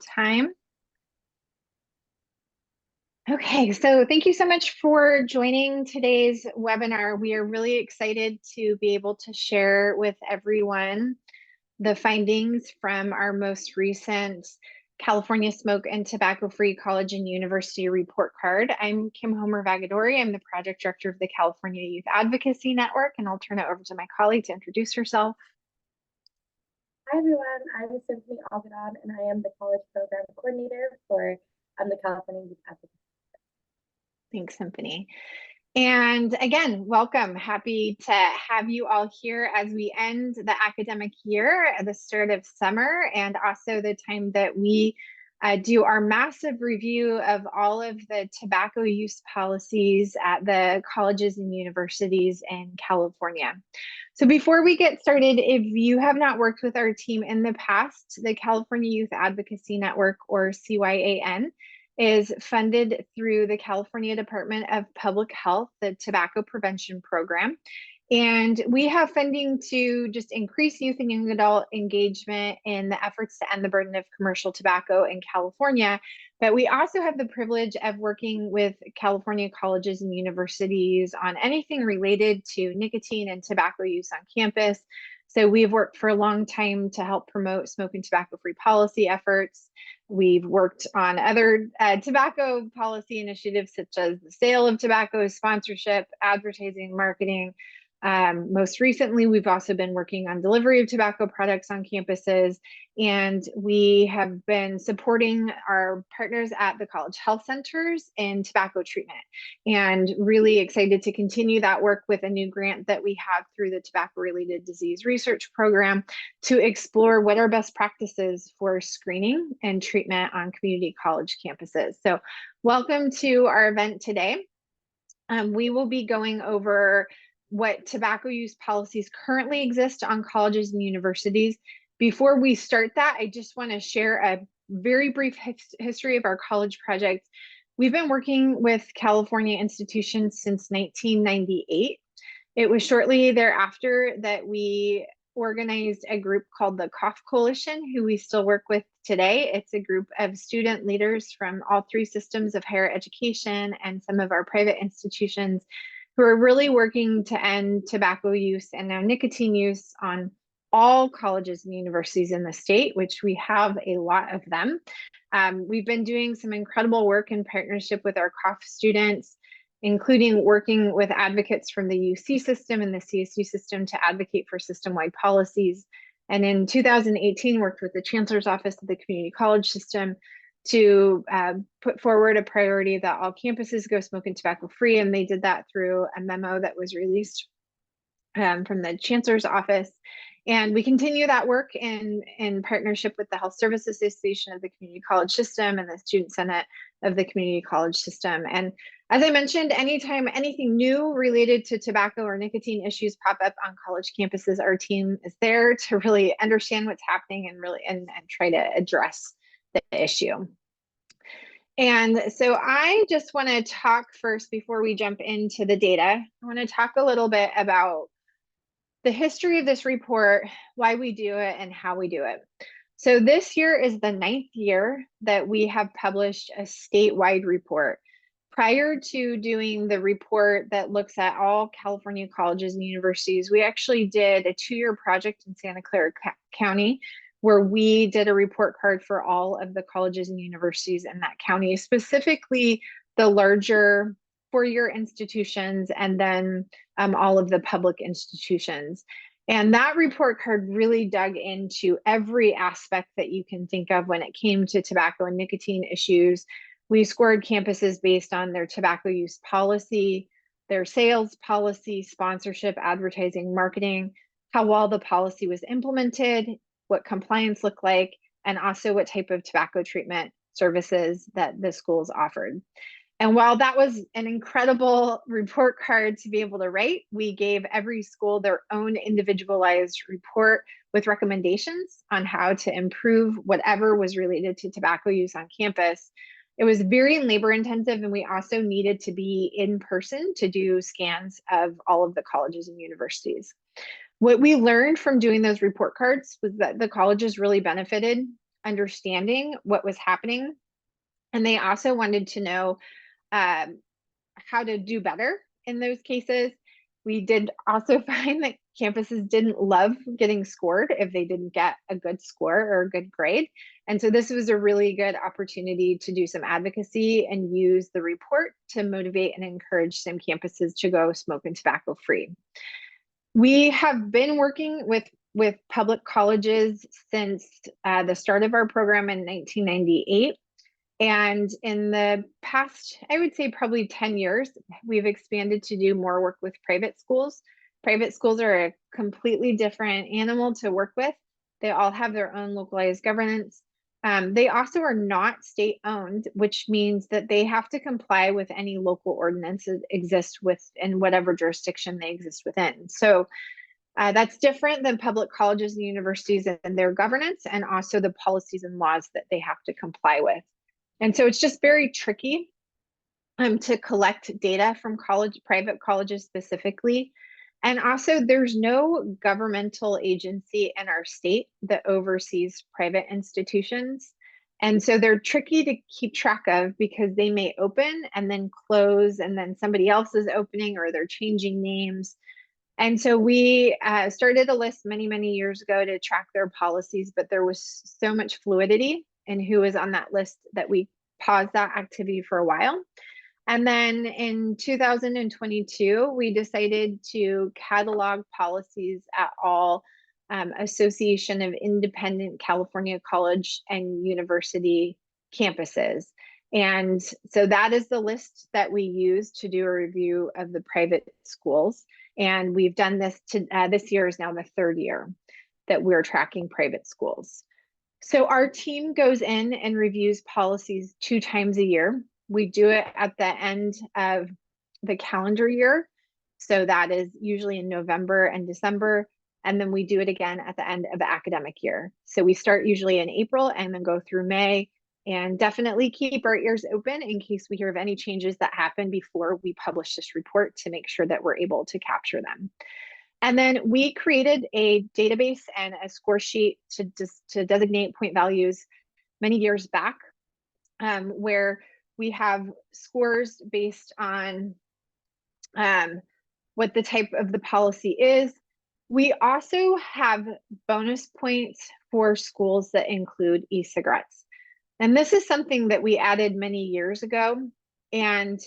Time. Okay, so thank you so much for joining today's webinar. We are really excited to be able to share with everyone the findings from our most recent California Smoke and Tobacco Free College and University report card. I'm Kim Homer-Vagadori. I'm the project director of the California Youth Advocacy Network, and I'll turn it over to my colleague to introduce herself. Hi everyone, I'm Symphony Algadon and I am the college program coordinator for the California Youth Advocacy. Thanks, Symphony. And again, welcome. Happy to have you all here as we end the academic year at the start of summer, and also the time that we do our massive review of all of the tobacco use policies at the colleges and universities in California. So before we get started, if you have not worked with our team in the past, the California Youth Advocacy Network, or CYAN, is funded through the California Department of Public Health, the Tobacco Prevention Program. And we have funding to just increase youth and young adult engagement in the efforts to end the burden of commercial tobacco in California. But we also have the privilege of working with California colleges and universities on anything related to nicotine and tobacco use on campus. So we've worked for a long time to help promote smoke and tobacco-free policy efforts. We've worked on other tobacco policy initiatives such as the sale of tobacco, sponsorship, advertising, marketing. Most recently, we've also been working on delivery of tobacco products on campuses, and we have been supporting our partners at the college health centers in tobacco treatment, and really excited to continue that work with a new grant that we have through the Tobacco-Related Disease Research Program to explore what are best practices for screening and treatment on community college campuses. So welcome to our event today. We will be going over what tobacco use policies currently exist on colleges and universities. Before we start that, I just want to share a very brief history of our college project. We've been working with California institutions since 1998. It was shortly thereafter that we organized a group called the Cough Coalition, who we still work with today. It's a group of student leaders from all three systems of higher education and some of our private institutions who are really working to end tobacco use and now nicotine use on all colleges and universities in the state, which we have a lot of them. We've been doing some incredible work in partnership with our COUGH students, including working with advocates from the UC system and the CSU system to advocate for system-wide policies. And in 2018, worked with the Chancellor's Office of the Community College System to put forward a priority that all campuses go smoke and tobacco free. And they did that through a memo that was released from the Chancellor's Office. And we continue that work in partnership with the Health Service Association of the Community College System and the Student Senate of the Community College System. And as I mentioned, anytime anything new related to tobacco or nicotine issues pop up on college campuses, our team is there to really understand what's happening and really and try to address the issue. And so I just want to talk first, before we jump into the data, I want to talk a little bit about the history of this report, why we do it, and how we do it. So this year is the 9th year that we have published a statewide report. Prior to doing the report that looks at all California colleges and universities, we actually did a 2-year project in Santa Clara County where we did a report card for all of the colleges and universities in that county, specifically the larger 4-year institutions and then all of the public institutions. And that report card really dug into every aspect that you can think of when it came to tobacco and nicotine issues. We scored campuses based on their tobacco use policy, their sales policy, sponsorship, advertising, marketing, how well the policy was implemented, what compliance looked like, and also what type of tobacco treatment services that the schools offered. And while that was an incredible report card to be able to write, we gave every school their own individualized report with recommendations on how to improve whatever was related to tobacco use on campus. It was very labor intensive, and we also needed to be in person to do scans of all of the colleges and universities. What we learned from doing those report cards was that the colleges really benefited understanding what was happening. And they also wanted to know um, how to do better in those cases. We did also find that campuses didn't love getting scored if they didn't get a good score or a good grade. And so this was a really good opportunity to do some advocacy and use the report to motivate and encourage some campuses to go smoke and tobacco free. We have been working with public colleges since the start of our program in 1998. And in the past, I would say probably 10 years, we've expanded to do more work with private schools. Private schools are a completely different animal to work with. They all have their own localized governance. They also are not state owned, which means that they have to comply with any local ordinances exist within whatever jurisdiction they exist within. So that's different than public colleges and universities and their governance, and also the policies and laws that they have to comply with. And so it's just very tricky to collect data from private colleges specifically. And also, there's no governmental agency in our state that oversees private institutions. And so they're tricky to keep track of because they may open and then close, and then somebody else is opening or they're changing names. And so we started a list many, many years ago to track their policies, but there was so much fluidity in who was on that list that we paused that activity for a while. And then in 2022, we decided to catalog policies at all Association of Independent California College and University campuses. And so that is the list that we use to do a review of the private schools. And we've done this this year is now the third year that we're tracking private schools. So our team goes in and reviews policies 2 times a year. We do it at the end of the calendar year. So that is usually in November and December. And then we do it again at the end of the academic year. So we start usually in April and then go through May, and definitely keep our ears open in case we hear of any changes that happen before we publish this report to make sure that we're able to capture them. And then we created a database and a score sheet to designate point values many years back, where we have scores based on what the type of the policy is. We also have bonus points for schools that include e-cigarettes. And this is something that we added many years ago. And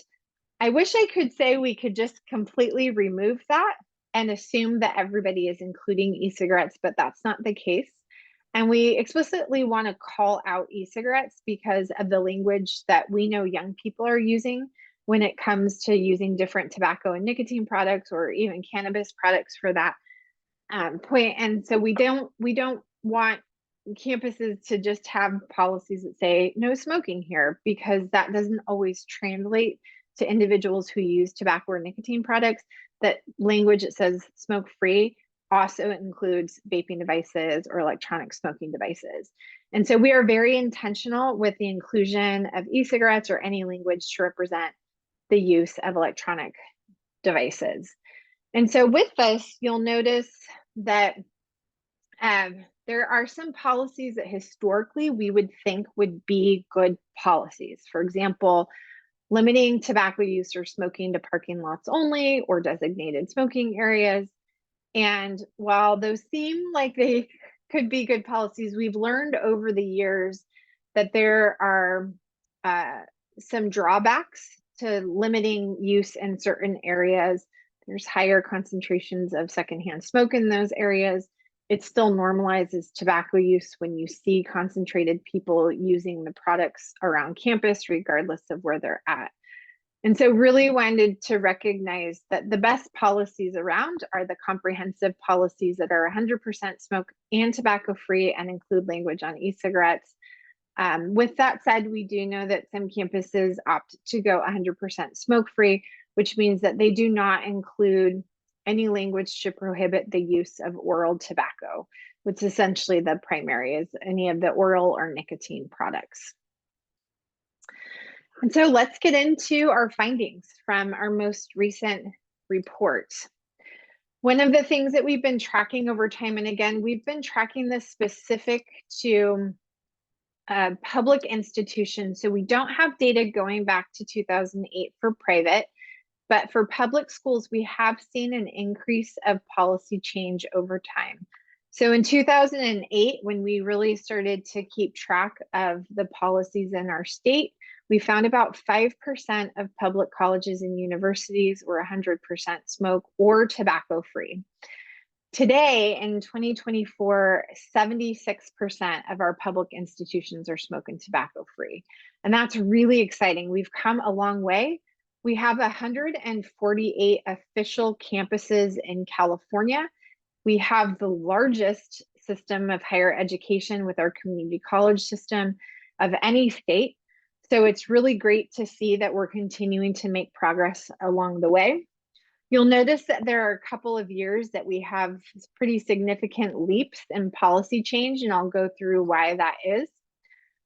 I wish I could say we could just completely remove that and assume that everybody is including e-cigarettes, but that's not the case. And we explicitly want to call out e-cigarettes because of the language that we know young people are using when it comes to using different tobacco and nicotine products, or even cannabis products for that point. And so we don't want campuses to just have policies that say no smoking here, because that doesn't always translate to individuals who use tobacco or nicotine products. That language that says smoke free also includes vaping devices or electronic smoking devices. And so we are very intentional with the inclusion of e-cigarettes or any language to represent the use of electronic devices. And so with this, you'll notice that there are some policies that historically we would think would be good policies. For example, limiting tobacco use or smoking to parking lots only, or designated smoking areas. And while those seem like they could be good policies, we've learned over the years that there are some drawbacks to limiting use in certain areas. There's higher concentrations of secondhand smoke in those areas. It still normalizes tobacco use when you see concentrated people using the products around campus, regardless of where they're at. And so really wanted to recognize that the best policies around are the comprehensive policies that are 100% smoke and tobacco free and include language on e-cigarettes. With that said, we do know that some campuses opt to go 100% smoke free, which means that they do not include any language to prohibit the use of oral tobacco, which essentially the primary is any of the oral or nicotine products. And so let's get into our findings from our most recent report. One of the things that we've been tracking over time, and again, we've been tracking this specific to public institutions, so we don't have data going back to 2008 for private, but for public schools, we have seen an increase of policy change over time. So in 2008, when we really started to keep track of the policies in our state, we found about 5% of public colleges and universities were 100% smoke or tobacco free. Today in 2024, 76% of our public institutions are smoke and tobacco free. And that's really exciting. We've come a long way. We have 148 official campuses in California. We have the largest system of higher education with our community college system of any state. So it's really great to see that we're continuing to make progress along the way. You'll notice that there are a couple of years that we have pretty significant leaps in policy change, and I'll go through why that is.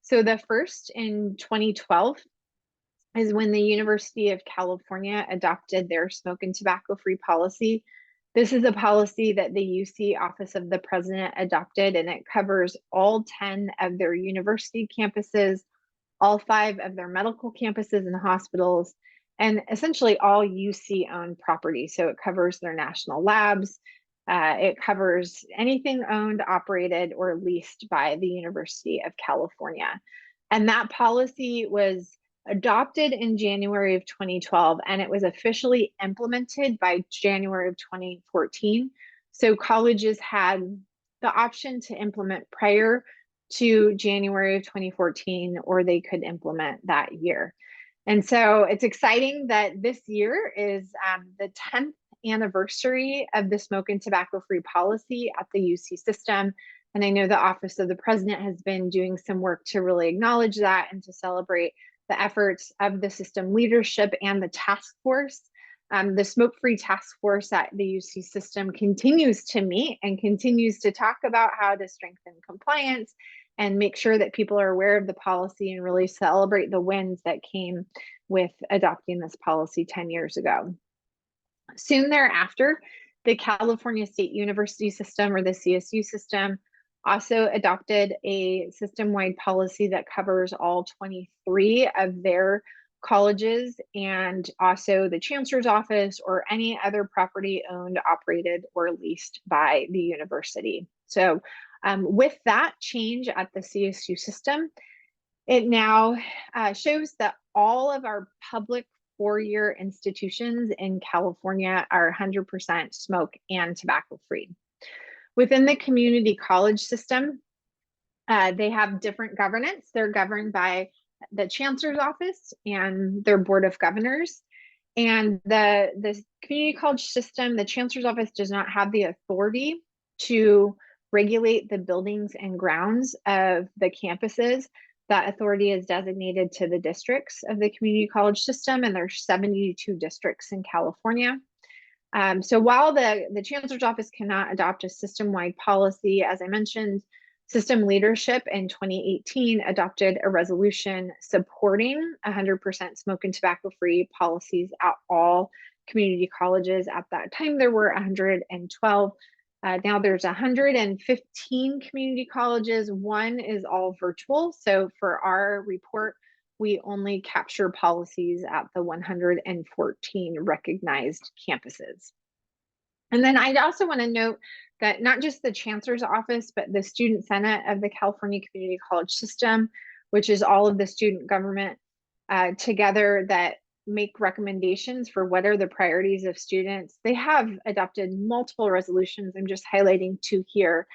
So the first in 2012 is when the University of California adopted their smoke and tobacco-free policy. This is a policy that the UC Office of the President adopted, and it covers all 10 of their university campuses, all 5 of their medical campuses and hospitals, and essentially all UC-owned property. So it covers their national labs. It covers anything owned, operated, or leased by the University of California. And that policy was adopted in January of 2012, and it was officially implemented by January of 2014. So colleges had the option to implement prior to January of 2014, or they could implement that year. And so it's exciting that this year is the 10th anniversary of the smoke and tobacco free policy at the UC system. And I know the Office of the President has been doing some work to really acknowledge that and to celebrate the efforts of the system leadership and the task force. The smoke-free task force at the UC system continues to meet and continues to talk about how to strengthen compliance and make sure that people are aware of the policy and really celebrate the wins that came with adopting this policy 10 years ago. Soon thereafter, the California State University System, or the CSU system, also adopted a system-wide policy that covers all 23 of their colleges and also the chancellor's office or any other property owned, operated, or leased by the university. So with that change at the CSU system, it now shows that all of our public four-year institutions in California are 100% smoke and tobacco free. Within the community college system, they have different governance. They're governed by the chancellor's office and their board of governors. And the community college system, the chancellor's office does not have the authority to regulate the buildings and grounds of the campuses. That authority is designated to the districts of the community college system, and there's 72 districts in California. So while the chancellor's office cannot adopt a system-wide policy, as I mentioned, system leadership in 2018 adopted a resolution supporting 100% smoke and tobacco-free policies at all community colleges. At that time, there were 112. Now there's 115 community colleges. One is all virtual. So for our report, we only capture policies at the 114 recognized campuses. And then I'd also want to note that not just the chancellor's office, but the student senate of the California Community College system, which is all of the student government together that make recommendations for what are the priorities of students. They have adopted multiple resolutions. I'm just highlighting 2 here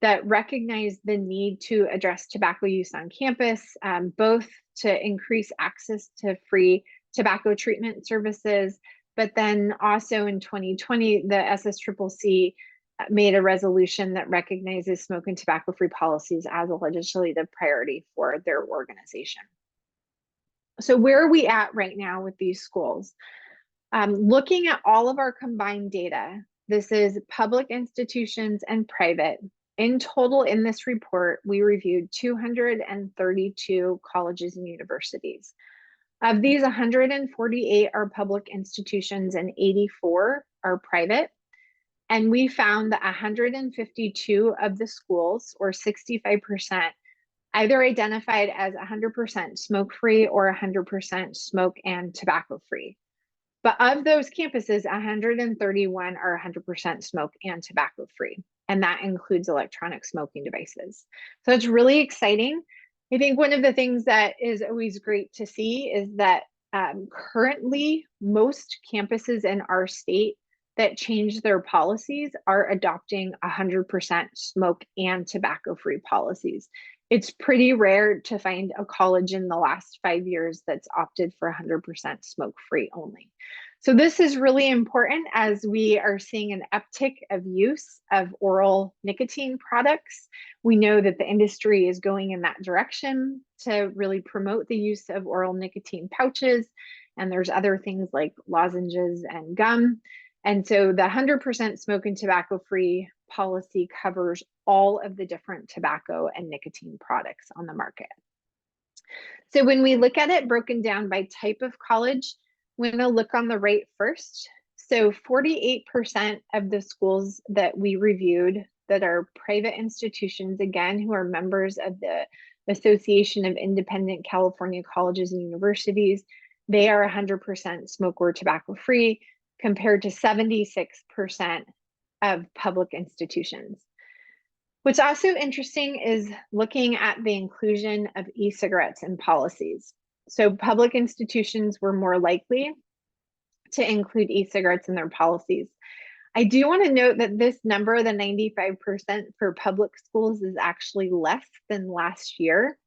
that recognize the need to address tobacco use on campus, both to increase access to free tobacco treatment services, but then also in 2020, the SSCCC made a resolution that recognizes smoke and tobacco-free policies as a legislative priority for their organization. So where are we at right now with these schools? Looking at all of our combined data, this is public institutions and private. In total, in this report, we reviewed 232 colleges and universities. Of these, 148 are public institutions and 84 are private. And we found that 152 of the schools, or 65%, either identified as 100% smoke-free or 100% smoke and tobacco-free. But of those campuses, 131 are 100% smoke and tobacco free. And that includes electronic smoking devices. So it's really exciting. I think one of the things that is always great to see is that currently most campuses in our state that change their policies are adopting 100% smoke and tobacco free policies. It's pretty rare to find a college in the last 5 years that's opted for 100% smoke free only. So this is really important as we are seeing an uptick of use of oral nicotine products. We know that the industry is going in that direction to really promote the use of oral nicotine pouches. And there's other things like lozenges and gum. And so the 100% smoke and tobacco free policy covers all of the different tobacco and nicotine products on the market. So when we look at it broken down by type of college, we're going to look on the right first. So 48% of the schools that we reviewed that are private institutions, again, who are members of the Association of Independent California Colleges and Universities, they are 100% smoke or tobacco free compared to 76% of public institutions. What's also interesting is looking at the inclusion of e-cigarettes in policies. So public institutions were more likely to include e-cigarettes in their policies. I do want to note that this number, the 95% for public schools, is actually less than last year.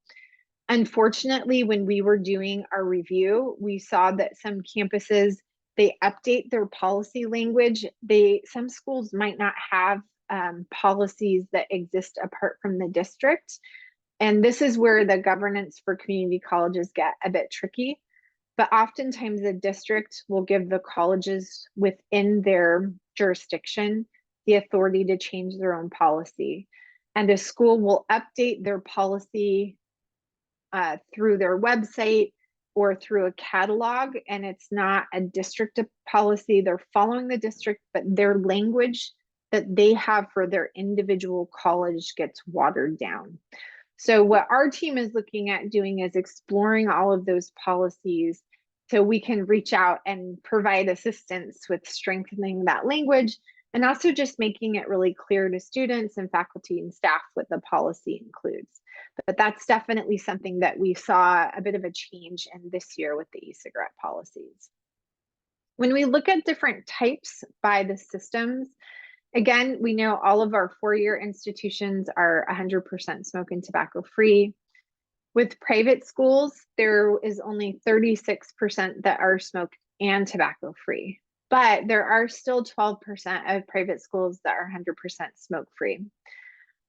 Unfortunately, when we were doing our review, we saw that some campuses, they update their policy language. Some schools might not have policies that exist apart from the district. And this is where the governance for community colleges get a bit tricky. But oftentimes the district will give the colleges within their jurisdiction the authority to change their own policy. And a school will update their policy through their website or through a catalog, and it's not a district policy. They're following the district, but their language that they have for their individual college gets watered down. So what our team is looking at doing is exploring all of those policies so we can reach out and provide assistance with strengthening that language and also just making it really clear to students and faculty and staff what the policy includes. But that's definitely something that we saw a bit of a change in this year with the e-cigarette policies. When we look at different types by the systems, again, we know all of our four-year institutions are 100% smoke and tobacco free. With private schools, there is only 36% that are smoke and tobacco free, but there are still 12% of private schools that are 100% smoke free.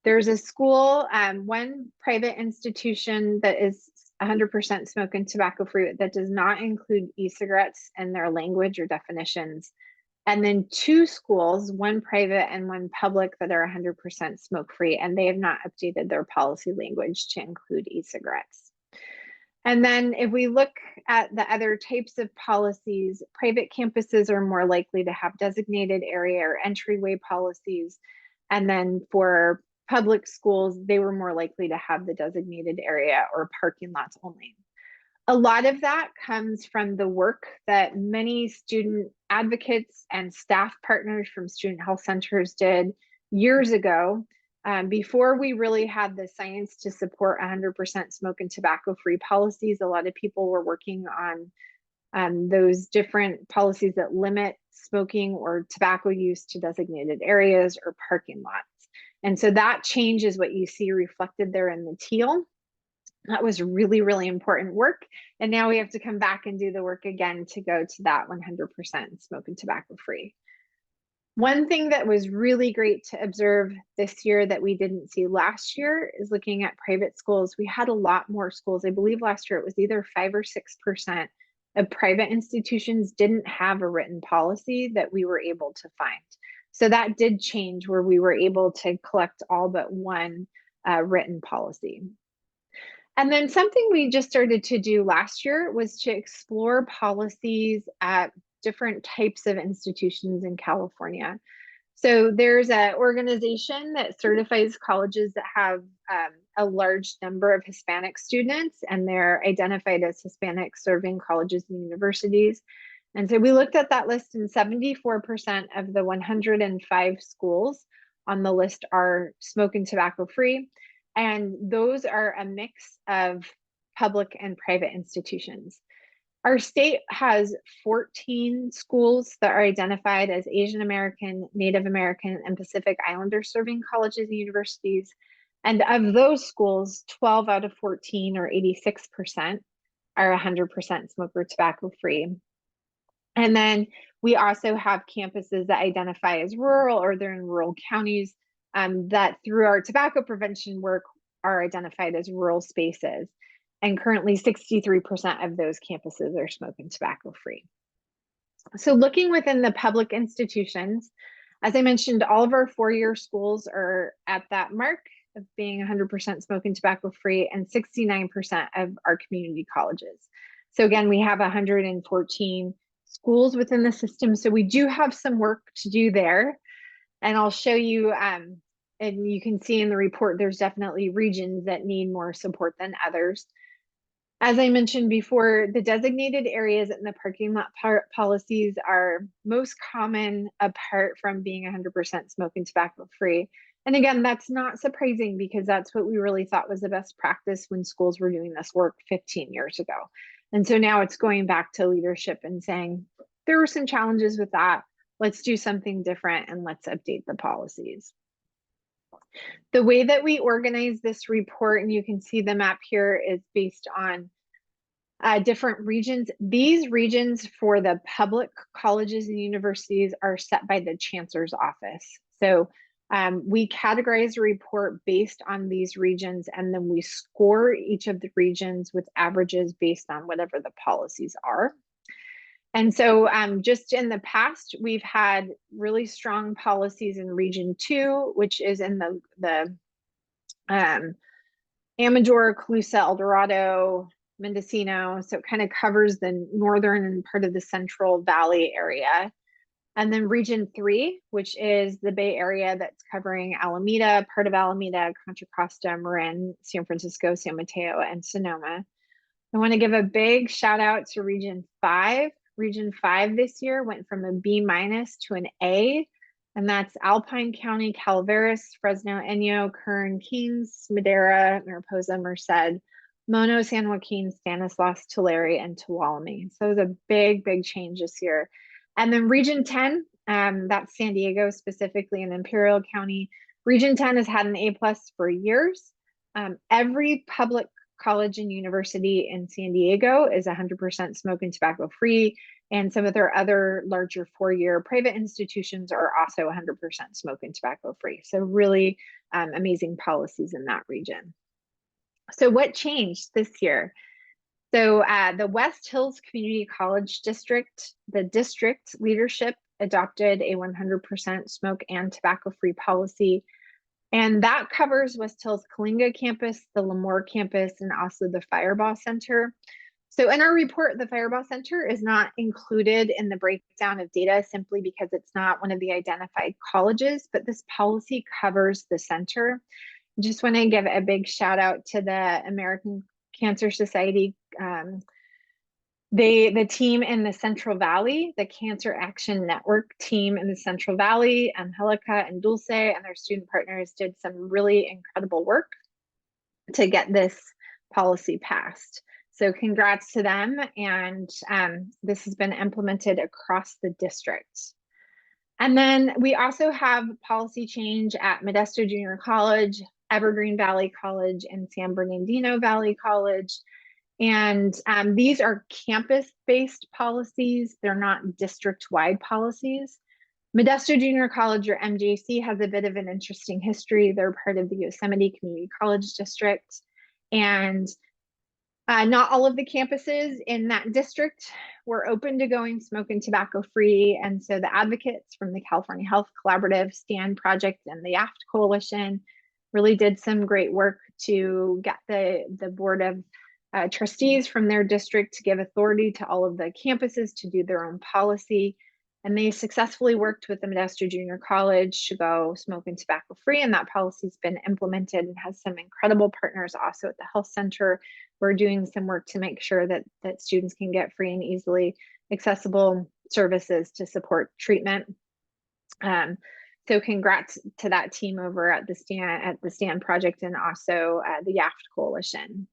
There's a school, one private institution that is 100% smoke and tobacco free that does not include e-cigarettes in their language or definitions. And then two schools, one private and one public, that are 100% smoke-free, and they have not updated their policy language to include e-cigarettes. And then if we look at the other types of policies, private campuses are more likely to have designated area or entryway policies. And then for public schools, they were more likely to have the designated area or parking lots only. A lot of that comes from the work that many student advocates and staff partners from student health centers did years ago, before we really had the science to support 100% smoke and tobacco free policies. A lot of people were working on those different policies that limit smoking or tobacco use to designated areas or parking lots. And so that change is what you see reflected there in the teal. That was really, really important work. And now we have to come back and do the work again to go to that 100% smoke and tobacco free. One thing that was really great to observe this year that we didn't see last year is looking at private schools. We had a lot more schools. I believe last year it was either 5 or 6% of private institutions didn't have a written policy that we were able to find. So that did change where we were able to collect all but one written policy. And then something we just started to do last year was to explore policies at different types of institutions in California. So there's an organization that certifies colleges that have a large number of Hispanic students, and they're identified as Hispanic serving colleges and universities. And so we looked at that list, and 74% of the 105 schools on the list are smoke and tobacco free. And those are a mix of public and private institutions. Our state has 14 schools that are identified as Asian American, Native American, and Pacific Islander serving colleges and universities. And of those schools, 12 out of 14, or 86%, are 100% smoker tobacco free. And then we also have campuses that identify as rural, or they're in rural counties, that through our tobacco prevention work are identified as rural spaces. And currently 63% of those campuses are smoke and tobacco free. So looking within the public institutions, as I mentioned, all of our four-year schools are at that mark of being 100% smoke and tobacco free, and 69% of our community colleges. So again, we have 114 schools within the system. So we do have some work to do there. And I'll show you, and you can see in the report, there's definitely regions that need more support than others. As I mentioned before, the designated areas in the parking lot policies are most common apart from being 100% smoke and tobacco free. And again, that's not surprising because that's what we really thought was the best practice when schools were doing this work 15 years ago. And so now it's going back to leadership and saying, there were some challenges with that. Let's do something different and let's update the policies. The way that we organize this report, and you can see the map here, is based on different regions. These regions for the public colleges and universities are set by the chancellor's office. So we categorize a report based on these regions, and then we score each of the regions with averages based on whatever the policies are. And so just in the past, we've had really strong policies in Region 2, which is in the Amador, Colusa, El Dorado, Mendocino. So it kind of covers the northern and part of the Central Valley area. And then Region 3, which is the Bay Area, that's covering Alameda, part of Alameda, Contra Costa, Marin, San Francisco, San Mateo, and Sonoma. I want to give a big shout out to Region 5. Region 5 this year went from a B- to an A, and that's Alpine County, Calaveras, Fresno, Inyo, Kern, Kings, Madera, Mariposa, Merced, Mono, San Joaquin, Stanislaus, Tulare, and Tuolumne. So it was a big, big change this year. And then Region 10, that's San Diego, specifically in Imperial County. Region 10 has had an A+ for years. Every public college and university in San Diego is 100% smoke and tobacco free. And some of their other larger four-year private institutions are also 100% smoke and tobacco free. So really amazing policies in that region. So what changed this year? So the West Hills Community College District, the district leadership adopted a 100% smoke and tobacco free policy. And that covers West Hills Coalinga campus, the Lemoore campus, and also the Firebaugh Center. So in our report, the Firebaugh Center is not included in the breakdown of data simply because it's not one of the identified colleges, but this policy covers the center. I just want to give a big shout out to the American Cancer Society. The team in the Central Valley, the Cancer Action Network team in the Central Valley, Angelica and Dulce and their student partners did some really incredible work to get this policy passed. So congrats to them. And this has been implemented across the district. And then we also have policy change at Modesto Junior College, Evergreen Valley College, and San Bernardino Valley College. And these are campus-based policies. They're not district-wide policies. Modesto Junior College, or MJC, has a bit of an interesting history. They're part of the Yosemite Community College District. And not all of the campuses in that district were open to going smoke and tobacco free. And so the advocates from the California Health Collaborative, STAND Project, and the YAFT Coalition really did some great work to get the Board of Trustees from their district to give authority to all of the campuses to do their own policy. And they successfully worked with the Modesto Junior College to go smoke and tobacco free. And that policy's been implemented and has some incredible partners also at the health center. We're doing some work to make sure that students can get free and easily accessible services to support treatment. So congrats to that team over at the Stand Project and also the YAFT Coalition.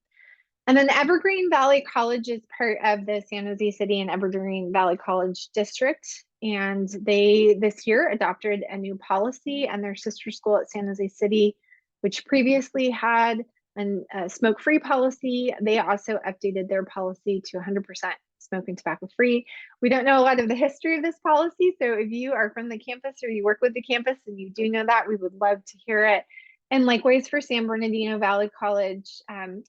And then Evergreen Valley College is part of the San Jose City and Evergreen Valley College District. And they this year adopted a new policy, and their sister school at San Jose City, which previously had a smoke-free policy, they also updated their policy to 100% smoke and tobacco free. We don't know a lot of the history of this policy, so if you are from the campus or you work with the campus and you do know that, we would love to hear it. And likewise for San Bernardino Valley College,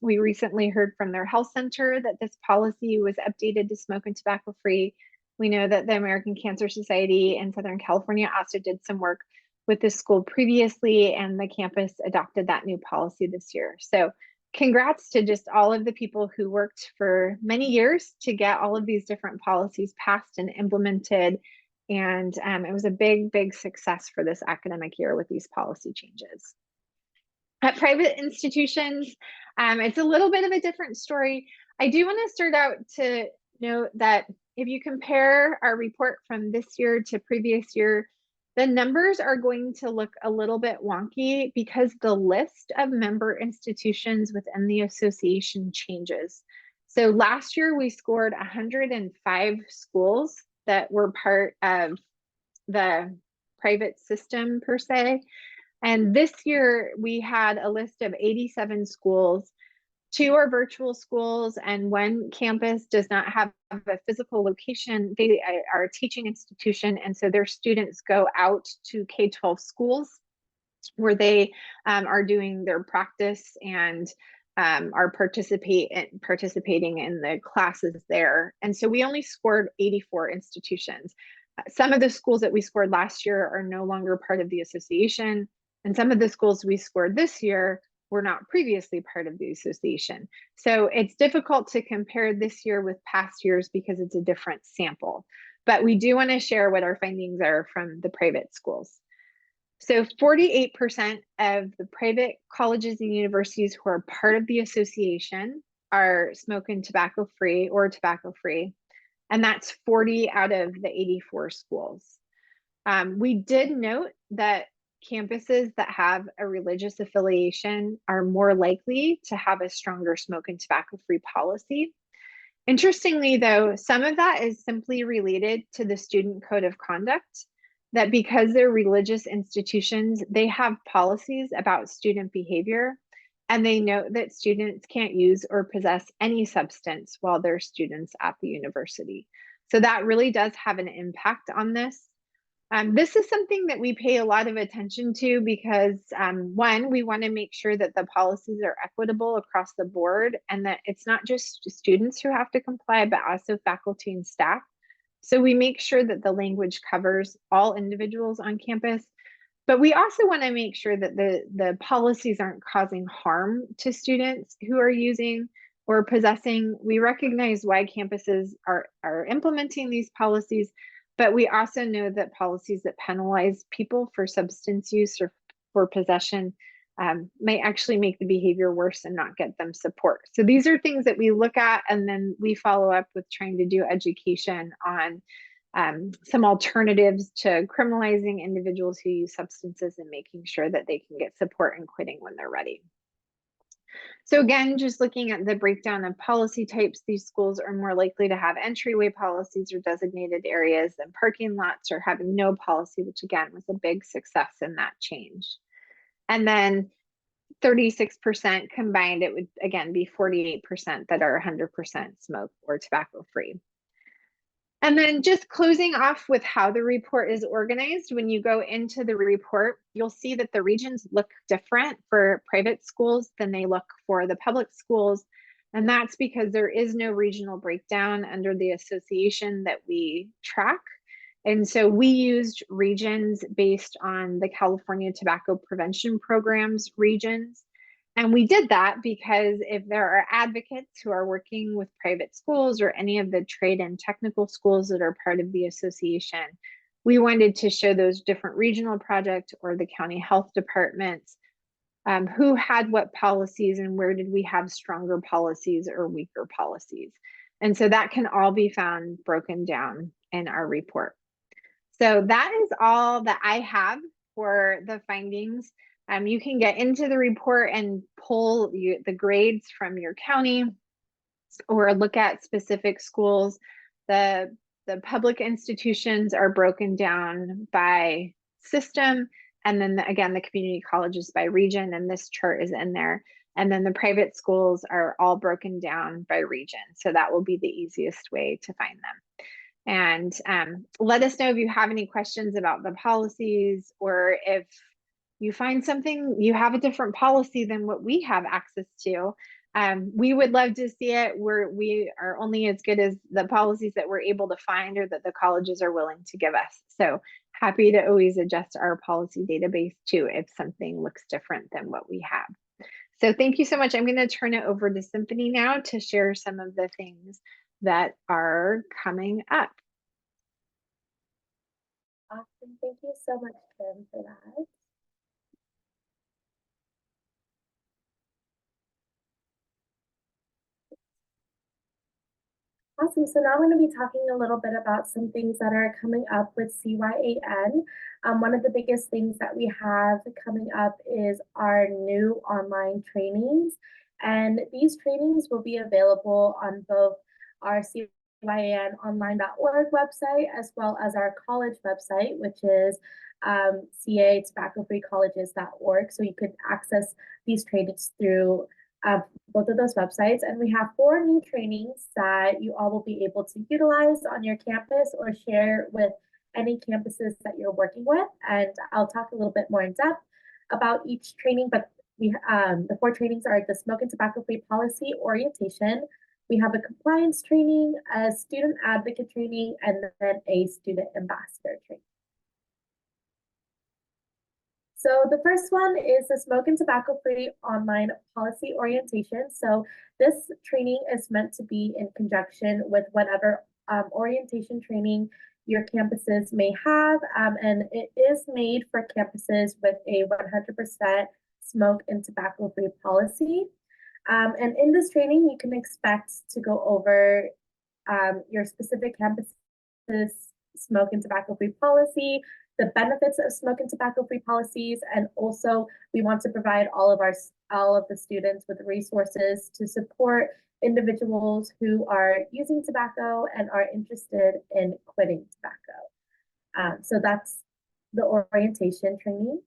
we recently heard from their health center that this policy was updated to smoke and tobacco free. We know that the American Cancer Society in Southern California also did some work with this school previously, and the campus adopted that new policy this year. So congrats to just all of the people who worked for many years to get all of these different policies passed and implemented. And it was a big, big success for this academic year with these policy changes. At private institutions, it's a little bit of a different story. I do want to start out to note that if you compare our report from this year to previous year, the numbers are going to look a little bit wonky because the list of member institutions within the association changes. So last year we scored 105 schools that were part of the private system per se. And this year we had a list of 87 schools. 2 are virtual schools, and 1 campus does not have a physical location. They are a teaching institution, and so their students go out to K-12 schools where they are doing their practice and are participating in the classes there. And so we only scored 84 institutions. Some of the schools that we scored last year are no longer part of the association, and some of the schools we scored this year were not previously part of the association. So it's difficult to compare this year with past years because it's a different sample. But we do want to share what our findings are from the private schools. So 48% of the private colleges and universities who are part of the association are smoke and tobacco free or tobacco free. And that's 40 out of the 84 schools. We did note that campuses that have a religious affiliation are more likely to have a stronger smoke and tobacco free policy. Interestingly, though, some of that is simply related to the student code of conduct, that because they're religious institutions, they have policies about student behavior, and they note that students can't use or possess any substance while they're students at the university. So that really does have an impact on this. This is something that we pay a lot of attention to because, one, we want to make sure that the policies are equitable across the board and that it's not just students who have to comply, but also faculty and staff. So we make sure that the language covers all individuals on campus, but we also want to make sure that the policies aren't causing harm to students who are using or possessing. We recognize why campuses are implementing these policies, but we also know that policies that penalize people for substance use or for possession may actually make the behavior worse and not get them support. So these are things that we look at, and then we follow up with trying to do education on some alternatives to criminalizing individuals who use substances and making sure that they can get support in quitting when they're ready. So again, just looking at the breakdown of policy types, these schools are more likely to have entryway policies or designated areas than parking lots, or having no policy, which again was a big success in that change. And then 36% combined, it would again be 48% that are 100% smoke or tobacco free. And then just closing off with how the report is organized. When you go into the report, you'll see that the regions look different for private schools than they look for the public schools. And that's because there is no regional breakdown under the association that we track. And so we used regions based on the California Tobacco Prevention Program's regions. And we did that because if there are advocates who are working with private schools or any of the trade and technical schools that are part of the association, we wanted to show those different regional projects or the county health departments who had what policies and where did we have stronger policies or weaker policies. And so that can all be found broken down in our report. So that is all that I have for the findings. You can get into the report and pull the grades from your county or look at specific schools. The public institutions are broken down by system, and then again, the community colleges by region, and this chart is in there. And then the private schools are all broken down by region. So that will be the easiest way to find them. And let us know if you have any questions about the policies, or if you find something, you have a different policy than what we have access to. We would love to see it. We are only as good as the policies that we're able to find or that the colleges are willing to give us. So happy to always adjust our policy database too if something looks different than what we have. So thank you so much. I'm going to turn it over to Symphony now to share some of the things that are coming up. Awesome. Thank you so much, Kim, for that. Awesome. So now I'm going to be talking a little bit about some things that are coming up with CYAN. One of the biggest things that we have coming up is our new online trainings. And these trainings will be available on both our CYANonline.org website as well as our college website, which is catobacco-freecolleges.org. So you could access these trainings through both of those websites. And we have 4 new trainings that you all will be able to utilize on your campus or share with any campuses that you're working with. And I'll talk a little bit more in depth about each training, but the 4 trainings are the Smoke and Tobacco Free Policy Orientation. We have a compliance training, a student advocate training, and then a student ambassador training. So the first one is the Smoke and Tobacco Free Online Policy Orientation. So this training is meant to be in conjunction with whatever orientation training your campuses may have. And it is made for campuses with a 100% smoke and tobacco free policy. And in this training, you can expect to go over your specific campus's smoke and tobacco free policy, the benefits of smoke and tobacco free policies, and also we want to provide all of the students with resources to support individuals who are using tobacco and are interested in quitting tobacco. So that's the orientation training.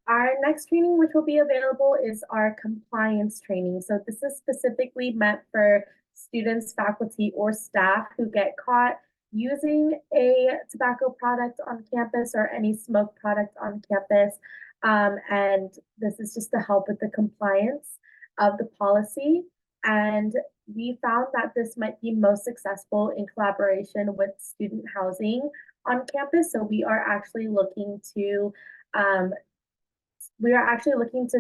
Our next training, which will be available, is our compliance training. So this is specifically meant for students, faculty, or staff who get caught using a tobacco product on campus or any smoke product on campus. And this is just to help with the compliance of the policy. And we found that this might be most successful in collaboration with student housing on campus. So we are actually looking to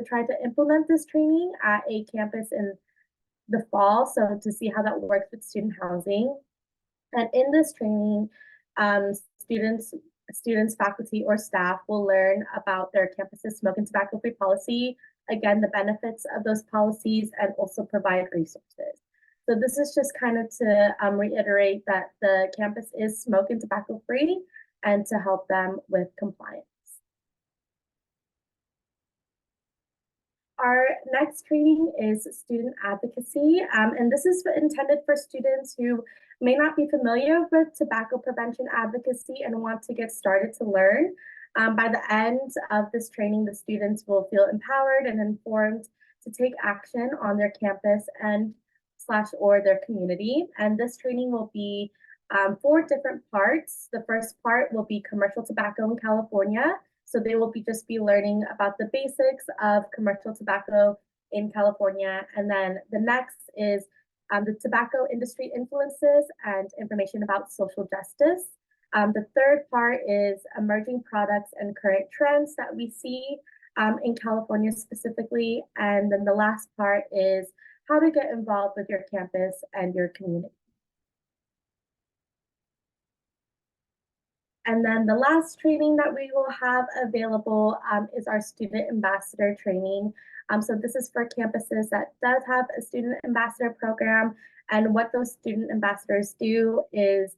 try to implement this training at a campus in the fall, so to see how that works with student housing. And in this training, students, faculty, or staff will learn about their campus's smoke and tobacco free policy, again, the benefits of those policies, and also provide resources. So this is just kind of to reiterate that the campus is smoke and tobacco free and to help them with compliance. Our next training is student advocacy, and this is intended for students who may not be familiar with tobacco prevention advocacy and want to get started to learn. By the end of this training, the students will feel empowered and informed to take action on their campus and or their community. And this training will be 4 different parts. The first part will be commercial tobacco in California. So they will just be learning about the basics of commercial tobacco in California. And then the next is the tobacco industry influences and information about social justice. The third part is emerging products and current trends that we see in California specifically. And then the last part is how to get involved with your campus and your community. And then the last training that we will have available is our student ambassador training. So this is for campuses that does have a student ambassador program. And what those student ambassadors do is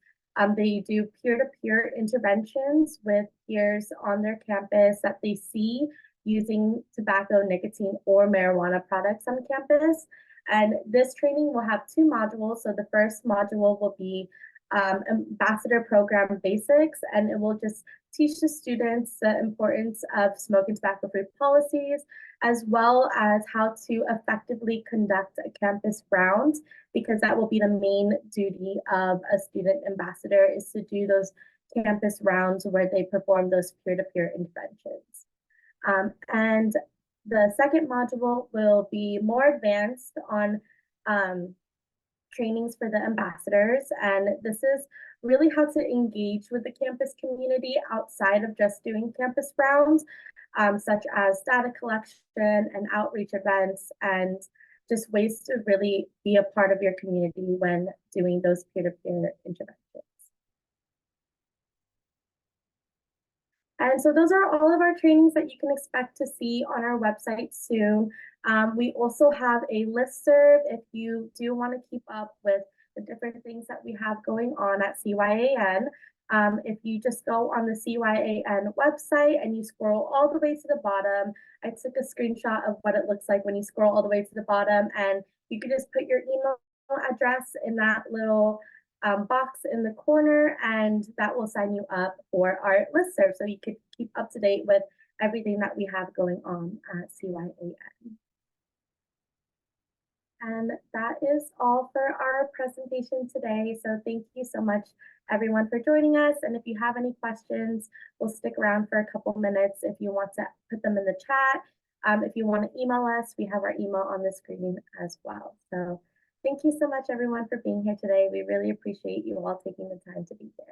they do peer-to-peer interventions with peers on their campus that they see using tobacco, nicotine, or marijuana products on campus. And this training will have two modules. So the first module will be ambassador program basics, and it will just teach the students the importance of smoke and tobacco free policies, as well as how to effectively conduct a campus round, because that will be the main duty of a student ambassador, is to do those campus rounds where they perform those peer-to-peer interventions. And the second module will be more advanced on trainings for the ambassadors. And this is really how to engage with the campus community outside of just doing campus rounds, such as data collection and outreach events, and just ways to really be a part of your community when doing those peer-to-peer interventions. And so those are all of our trainings that you can expect to see on our website soon. We also have a listserv if you do want to keep up with the different things that we have going on at CYAN. If you just go on the CYAN website and you scroll all the way to the bottom, I took a screenshot of what it looks like when you scroll all the way to the bottom, and you can just put your email address in that little box in the corner, and that will sign you up for our listserv so you could keep up to date with everything that we have going on at CYAN. And that is all for our presentation today. So thank you so much, everyone, for joining us. And if you have any questions, we'll stick around for a couple minutes if you want to put them in the chat. If you want to email us, we have our email on the screen as well. So thank you so much, everyone, for being here today. We really appreciate you all taking the time to be here.